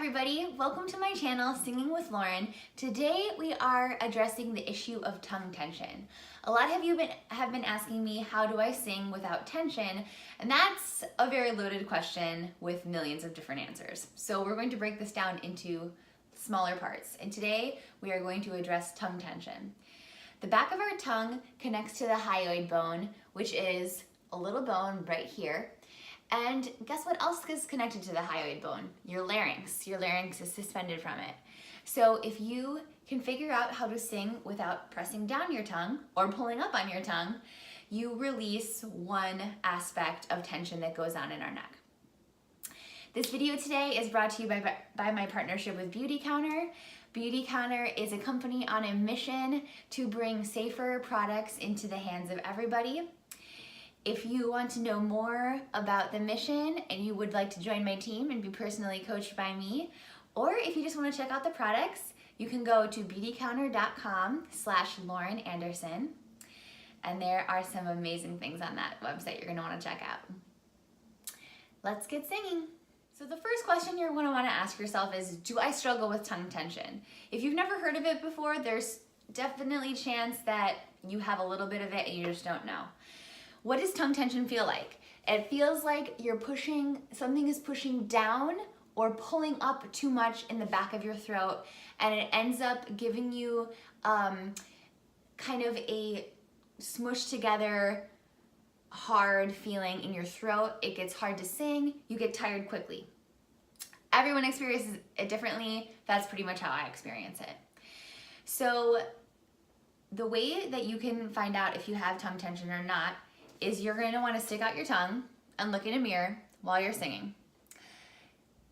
everybody, welcome to my channel, Singing with Lauren. Today we are addressing the issue of tongue tension. A lot of you have been asking me, how do I sing without tension? And that's a very loaded question with millions of different answers. So we're going to break this down into smaller parts. And today we are going to address tongue tension. The back of our tongue connects to the hyoid bone, which is a little bone right here. And guess what else is connected to the hyoid bone? Your larynx. Your larynx is suspended from it. So if you can figure out how to sing without pressing down your tongue or pulling up on your tongue, you release one aspect of tension that goes on in our neck. This video today is brought to you by my partnership with Beauty Counter. Beauty Counter is a company on a mission to bring safer products into the hands of everybody. If you want to know more about the mission and you would like to join my team and be personally coached by me, or if you just want to check out the products, you can go to beautycounter.com/Lauren Anderson, and there are some amazing things on that website you're going to want to check out. Let's get singing. So the first question you're going to want to ask yourself is, do I struggle with tongue tension? If you've never heard of it before, there's definitely a chance that you have a little bit of it and you just don't know. What does tongue tension feel like? It feels like something is pushing down or pulling up too much in the back of your throat, and it ends up giving you kind of a smushed together, hard feeling in your throat. It gets hard to sing, you get tired quickly. Everyone experiences it differently. That's pretty much how I experience it. So the way that you can find out if you have tongue tension or not is you're going to want to stick out your tongue and look in a mirror while you're singing.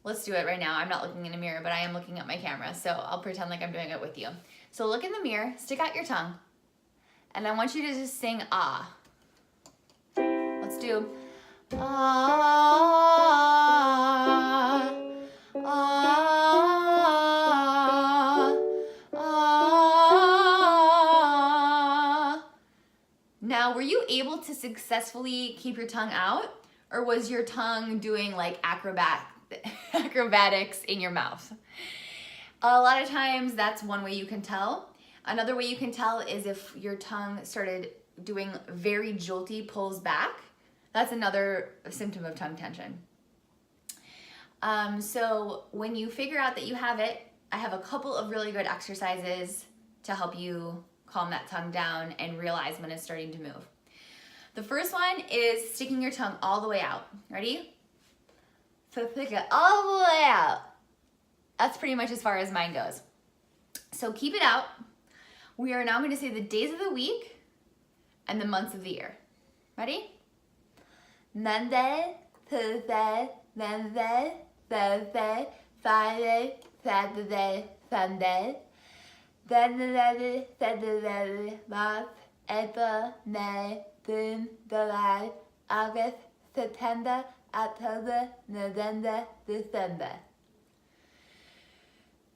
Let's do it right now. I'm not looking in a mirror, but I am looking at my camera, so I'll pretend like I'm doing it with you. So look in the mirror, stick out your tongue, and I want you to just sing ah. Let's do ah, ah, ah. Now, were you able to successfully keep your tongue out, or was your tongue doing like acrobatics in your mouth? A lot of times that's one way you can tell. Another way you can tell is if your tongue started doing very jolty pulls back. That's another symptom of tongue tension. So when you figure out that you have it, I have a couple of really good exercises to help you calm that tongue down and realize when it's starting to move. The first one is sticking your tongue all the way out. Ready? So stick it all the way out. That's pretty much as far as mine goes. So keep it out. We are now going to say the days of the week and the months of the year. Ready? Monday, Tuesday, Wednesday, Thursday, Friday, Saturday, Sunday. January, February, March, April, May, June, July, August, September, October, November, December.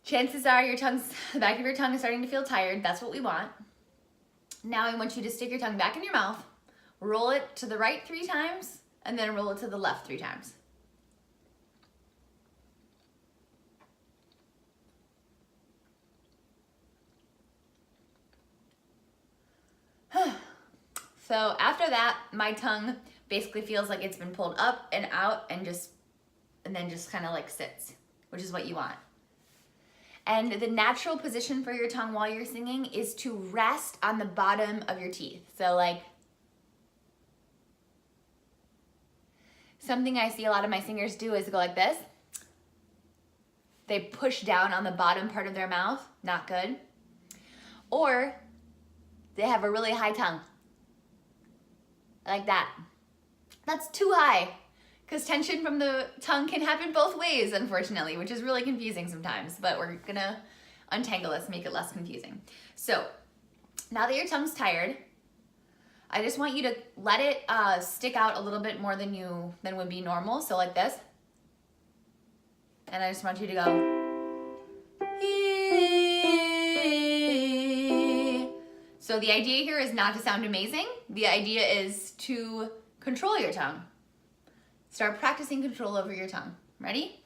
Chances are the back of your tongue is starting to feel tired. That's what we want. Now I want you to stick your tongue back in your mouth, roll it to the right 3 times, and then roll it to the left 3 times. So after that, my tongue basically feels like it's been pulled up and out and then just kind of like sits, which is what you want. And the natural position for your tongue while you're singing is to rest on the bottom of your teeth. So like, something I see a lot of my singers do is go like this. They push down on the bottom part of their mouth, not good. Or they have a really high tongue. Like that. That's too high, because tension from the tongue can happen both ways, unfortunately, which is really confusing sometimes, but we're gonna untangle this, make it less confusing. So now that your tongue's tired, I just want you to let it stick out a little bit more than would be normal. So like this. And I just want you to go. So the idea here is not to sound amazing. The idea is to control your tongue. Start practicing control over your tongue. Ready?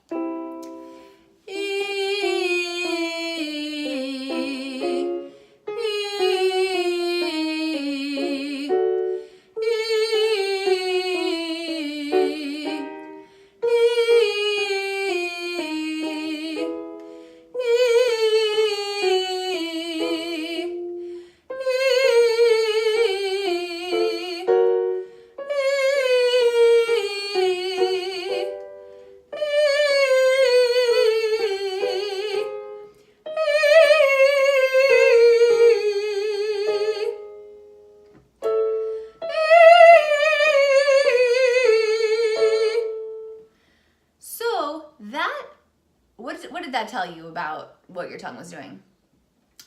what did that tell you about what your tongue was doing?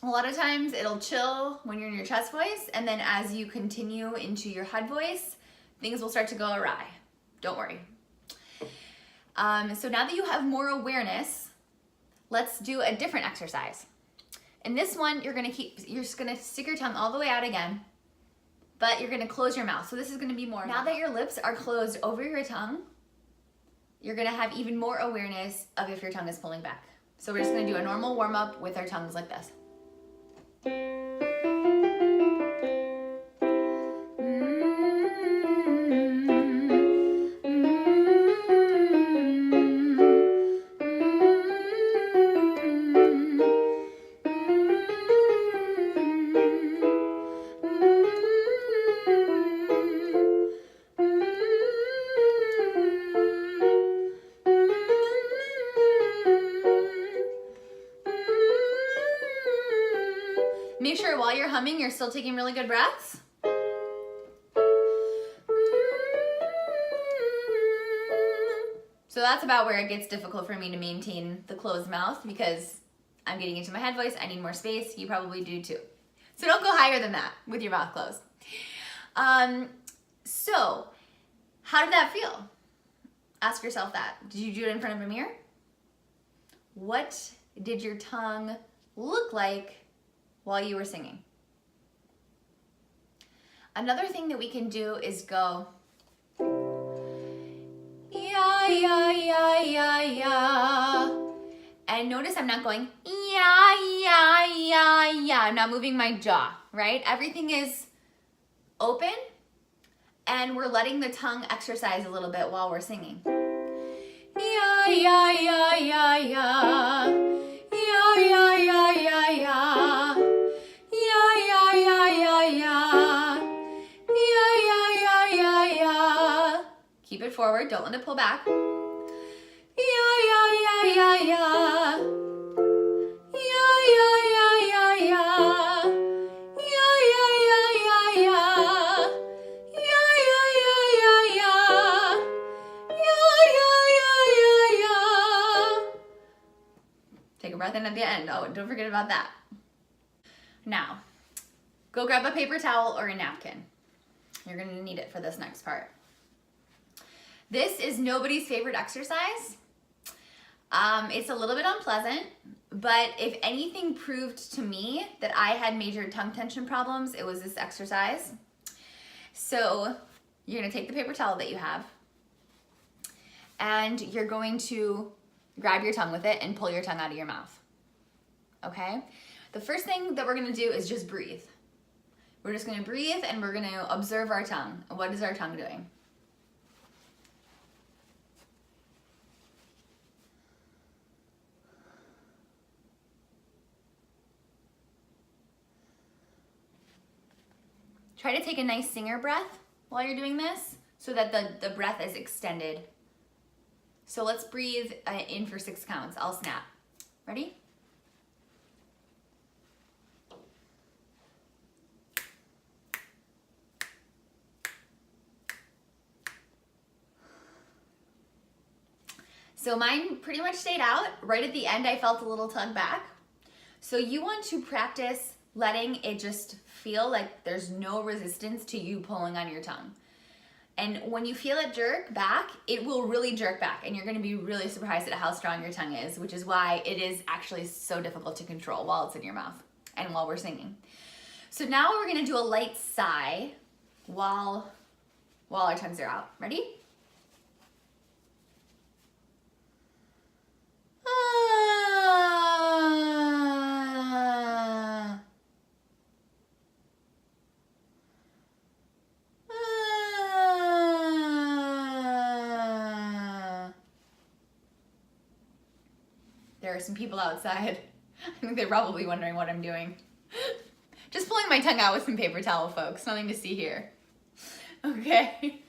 A lot of times it'll chill when you're in your chest voice, and then as you continue into your head voice, things will start to go awry. Don't worry. So now that you have more awareness, let's do a different exercise. In this one, you're just gonna stick your tongue all the way out again, but you're gonna close your mouth. So this is gonna be more. Now that your lips are closed over your tongue, you're gonna have even more awareness of if your tongue is pulling back. So we're just gonna do a normal warm up with our tongues like this. Make sure while you're humming, you're still taking really good breaths. So that's about where it gets difficult for me to maintain the closed mouth because I'm getting into my head voice. I need more space. You probably do too. So don't go higher than that with your mouth closed. So how did that feel? Ask yourself that. Did you do it in front of a mirror? What did your tongue look like while you were singing? Another thing that we can do is go, yeah, yeah, yeah, yeah, yeah. And notice I'm not going, yeah, yeah, yeah, yeah. I'm not moving my jaw, right? Everything is open and we're letting the tongue exercise a little bit while we're singing. Yeah, yeah, yeah, yeah, yeah. Yeah, yeah, yeah, yeah, yeah. Yeah, yeah, yeah, yeah, yeah. Yeah, yeah, yeah, yeah, yeah. Keep it forward, don't let it pull back. Yeah, yeah, yeah, yeah, yeah. Yeah, yeah, yeah, yeah, yeah. Yeah, yeah, yeah, yeah, yeah. Yeah, yeah, yeah, yeah, yeah. Yeah, yeah, yeah, yeah, yeah. Take a breath in at the end. Oh, don't forget about that. Now, go grab a paper towel or a napkin. You're gonna need it for this next part. This is nobody's favorite exercise. It's a little bit unpleasant, but if anything proved to me that I had major tongue tension problems, it was this exercise. So you're gonna take the paper towel that you have and you're going to grab your tongue with it and pull your tongue out of your mouth, okay? The first thing that we're gonna do is just breathe. We're just gonna breathe and we're gonna observe our tongue. What is our tongue doing? Try to take a nice singer breath while you're doing this so that the breath is extended. So let's breathe in for 6 counts. I'll snap. Ready? So mine pretty much stayed out. Right at the end, I felt a little tug back. So you want to practice letting it just feel like there's no resistance to you pulling on your tongue. And when you feel it jerk back, it will really jerk back and you're gonna be really surprised at how strong your tongue is, which is why it is actually so difficult to control while it's in your mouth and while we're singing. So now we're gonna do a light sigh while our tongues are out. Ready? There are some people outside. I think they're probably wondering what I'm doing. Just pulling my tongue out with some paper towel, folks. Nothing to see here. Okay.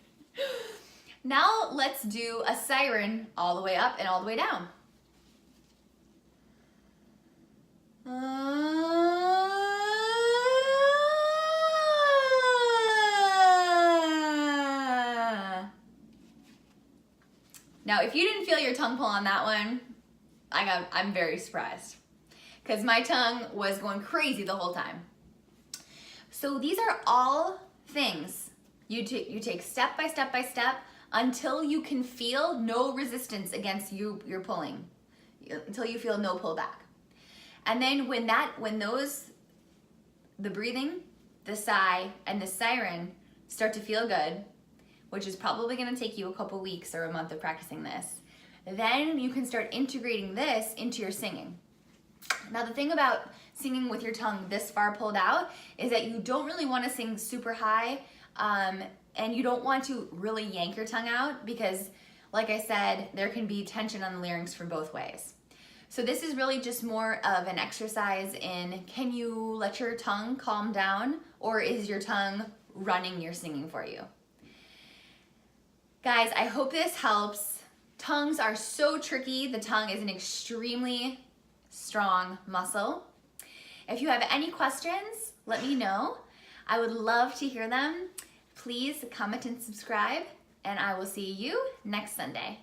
Now let's do a siren all the way up and all the way down. Now, if you didn't feel your tongue pull on that one, I'm very surprised because my tongue was going crazy the whole time. So these are all things you take step by step by step until you can feel no resistance against your pulling, until you feel no pullback. And then when the breathing, the sigh, and the siren start to feel good, which is probably gonna take you a couple weeks or a month of practicing this, then you can start integrating this into your singing. Now the thing about singing with your tongue this far pulled out is that you don't really wanna sing super high, and you don't want to really yank your tongue out because, like I said, there can be tension on the larynx from both ways. So this is really just more of an exercise in, can you let your tongue calm down, or is your tongue running your singing for you? Guys, I hope this helps. Tongues are so tricky. The tongue is an extremely strong muscle. If you have any questions, let me know. I would love to hear them. Please comment and subscribe, and I will see you next Sunday.